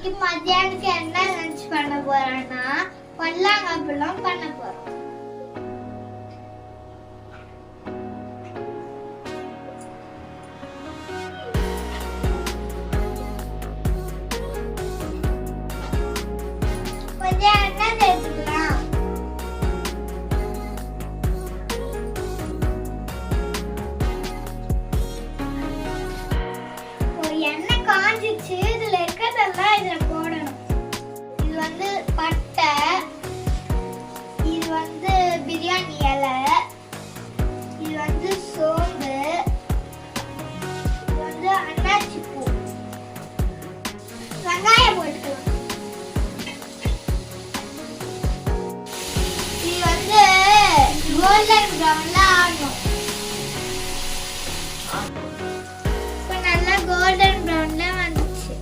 இன்னைக்கு மத்தியானத்துக்கு என்ன லஞ்ச் பண்ண போறேன்னா பொடலங்காய் பண்ண போறோம். கொஞ்சம் எண்ணெய் சேர்த்துக்கலாம். எண்ணெய் காஞ்சிச்சு. இதுல இருக்கிறதெல்லாம் இதுல போடணும். இது வந்து பட்டை, இது வந்து பிரியாணி இலை, இது வந்து சோம்பு, இது வந்து அன்னாச்சி பூ. வெங்காயம் போட்டுக்கலாம். இது வந்து கோல்டன் ப்ரௌன்ல ஆகணும். கோல்டன் ப்ரௌன்ல வந்துச்சு.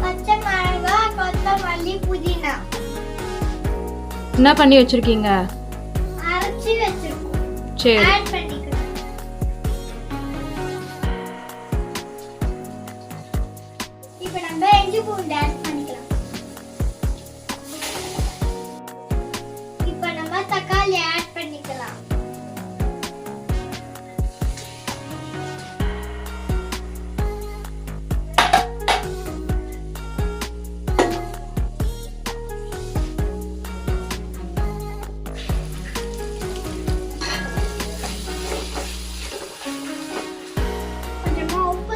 பச்சை மிளகாய், கொத்தமல்லி, புதினா என்ன பண்ணி வச்சிருக்கீங்க? அரைச்சி வச்சிருக்கோம். சரி, ஆட் பண்ணிக்கலாம். இப்போ நம்ம இஞ்சி பூண்டு ஆட் பண்ணிக்கலாம். இப்போ நம்ம தக்காளி ஆட் பண்ணிக்கலாம்.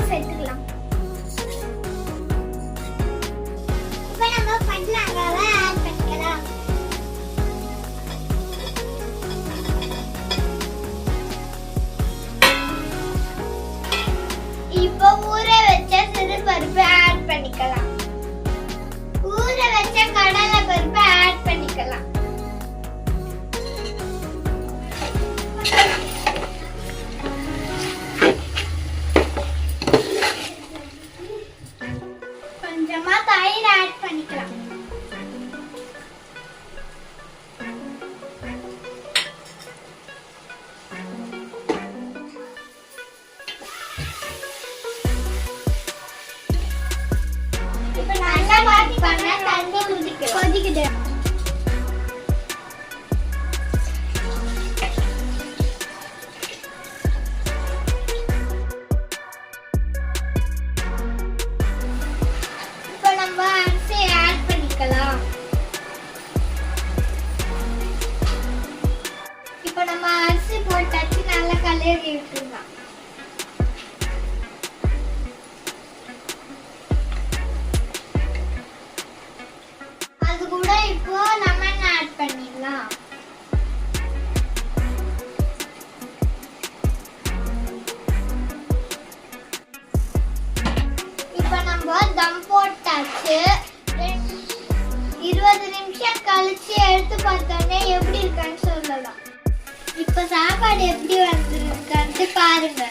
சேர்த்துக்கலாம். இப்போ நம்ம பொடலங்காவை ஆட் பண்ணிக்கலாம். இப்போ ஊற வச்ச சிறுபருப்பு ஆட் பண்ணிக்கலாம். ஊற வச்ச கடலை பருப்பு ஆட் பண்ணிக்கலாம். கொஞ்சமா தயிர் ஆட் பண்ணிக்கலாம். இப்போ நல்லா வாஷ் பண்ண தண்ணி கொதிக்குது. அரிசி ஆட் பண்ணிக்கலாம். இப்போ நம்ம அரிசி போட்டாச்சு. நல்லா கலரி விட்டுறலாம். அது கூட இப்போ லெமன் ஆட் பண்ணிடலாம். இப்போ நம்ம தம் போட்டாச்சு. 20 நிமிஷம் கழிச்சு எடுத்து பார்த்தோன்னே எப்படி இருக்கான்னு சொல்லலாம். இப்போ சாப்பாடு எப்படி வந்திருக்கான்னு பாருங்க.